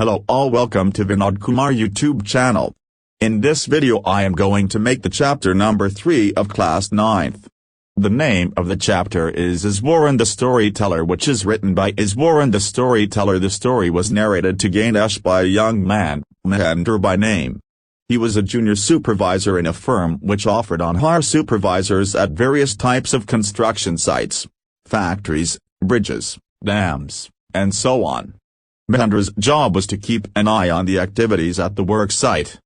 Hello all, welcome to Vinod Kumar YouTube channel. In this video I am going to make the chapter number 3 of class 9th. The name of the chapter is Iswaran the Story Teller, which is written by Iswaran the Story Teller. The story was narrated to Ganesh by a young man, Mahendra by name. He was a junior supervisor in a firm which offered on-hire supervisors at various types of construction sites, factories, bridges, dams, and so on. Mahendra's job was to keep an eye on the activities at the work site.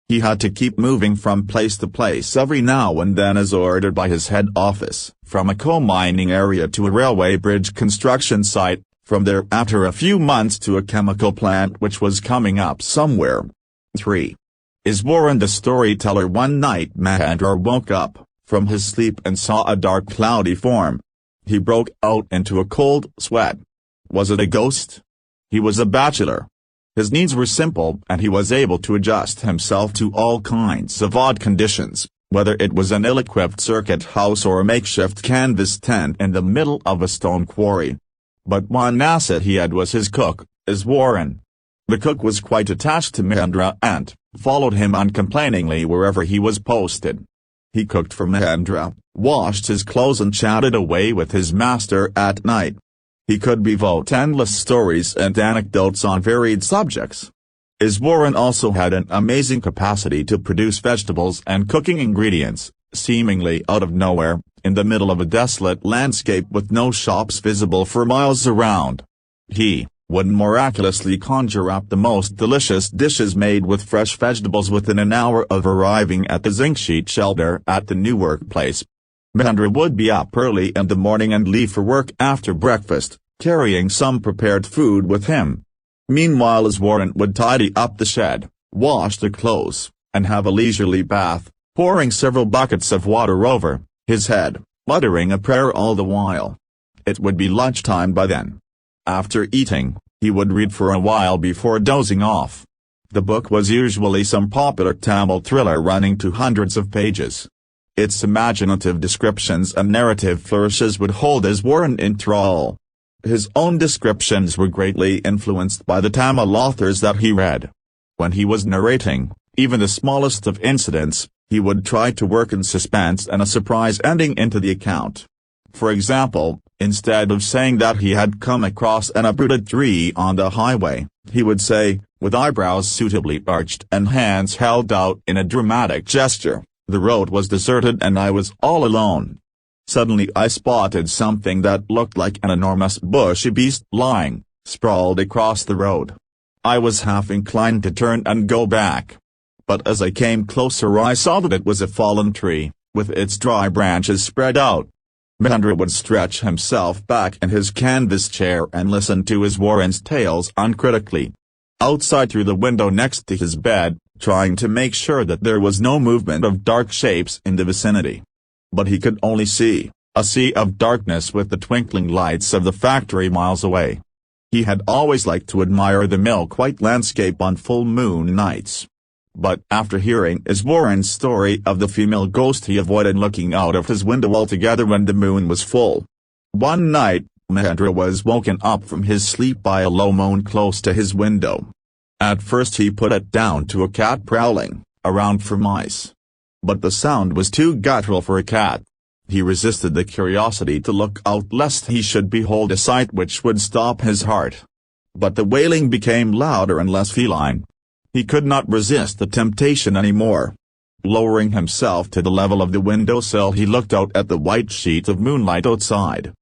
He had to keep moving from place to place every now and then as ordered by his head office, from a coal mining area to a railway bridge construction site, from there after a few months to a chemical plant which was coming up somewhere. 3. Iswaran the Storyteller. One night Mahendra woke up from his sleep and saw a dark cloudy form. He broke out into a cold sweat. Was it a ghost? He was a bachelor. His needs were simple and he was able to adjust himself to all kinds of odd conditions, whether it was an ill-equipped circuit house or a makeshift canvas tent in the middle of a stone quarry. But one asset he had was his cook, Iswaran. The cook was quite attached to Mahendra and followed him uncomplainingly wherever he was posted. He cooked for Mahendra, washed his clothes and chatted away with his master at night. He could devote endless stories and anecdotes on varied subjects. Iswaran also had an amazing capacity to produce vegetables and cooking ingredients, seemingly out of nowhere, in the middle of a desolate landscape with no shops visible for miles around. He would miraculously conjure up the most delicious dishes made with fresh vegetables within an hour of arriving at the zinc sheet shelter at the new workplace. Mahendra would be up early in the morning and leave for work after breakfast, carrying some prepared food with him. Meanwhile Iswaran would tidy up the shed, wash the clothes, and have a leisurely bath, pouring several buckets of water over his head, muttering a prayer all the while. It would be lunchtime by then. After eating, he would read for a while before dozing off. The book was usually some popular Tamil thriller running to hundreds of pages. Its imaginative descriptions and narrative flourishes would hold Iswaran in thrall. His own descriptions were greatly influenced by the Tamil authors that he read. When he was narrating, even the smallest of incidents, he would try to work in suspense and a surprise ending into the account. For example, instead of saying that he had come across an uprooted tree on the highway, he would say, with eyebrows suitably arched and hands held out in a dramatic gesture, "The road was deserted and I was all alone. Suddenly I spotted something that looked like an enormous bushy beast lying, sprawled across the road. I was half inclined to turn and go back. But as I came closer I saw that it was a fallen tree, with its dry branches spread out." Mahendra would stretch himself back in his canvas chair and listen to Iswaran's tales uncritically. Outside through the window next to his bed, trying to make sure that there was no movement of dark shapes in the vicinity. But he could only see a sea of darkness with the twinkling lights of the factory miles away. He had always liked to admire the milk-white landscape on full moon nights. But after hearing Iswaran's story of the female ghost he avoided looking out of his window altogether when the moon was full. One night, Mahendra was woken up from his sleep by a low moan close to his window. At first he put it down to a cat prowling around for mice. But the sound was too guttural for a cat. He resisted the curiosity to look out lest he should behold a sight which would stop his heart. But the wailing became louder and less feline. He could not resist the temptation anymore. Lowering himself to the level of the windowsill he looked out at the white sheet of moonlight outside.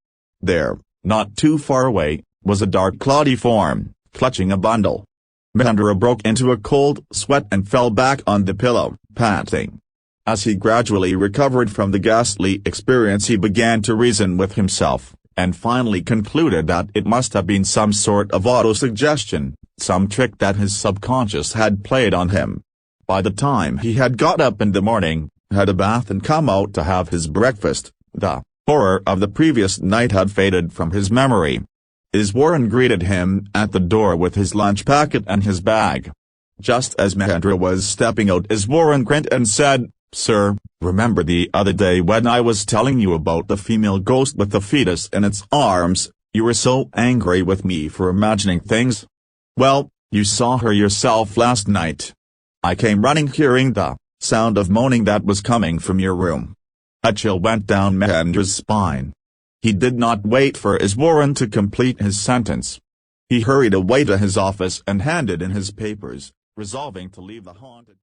There, not too far away, was a dark cloudy form, clutching a bundle. Mahendra broke into a cold sweat and fell back on the pillow, panting. As he gradually recovered from the ghastly experience he began to reason with himself, and finally concluded that it must have been some sort of autosuggestion, some trick that his subconscious had played on him. By the time he had got up in the morning, had a bath and come out to have his breakfast, the horror of the previous night had faded from his memory. Iswaran greeted him at the door with his lunch packet and his bag. Just as Mahendra was stepping out, Iswaran grinned and said, "Sir, remember the other day when I was telling you about the female ghost with the fetus in its arms? You were so angry with me for imagining things. Well, You saw her yourself last night. I came running hearing the sound of moaning that was coming from your room. A chill went down Mahendra's spine. He did not wait for Iswaran to complete his sentence. He hurried away to his office and handed in his papers, resolving to leave the haunted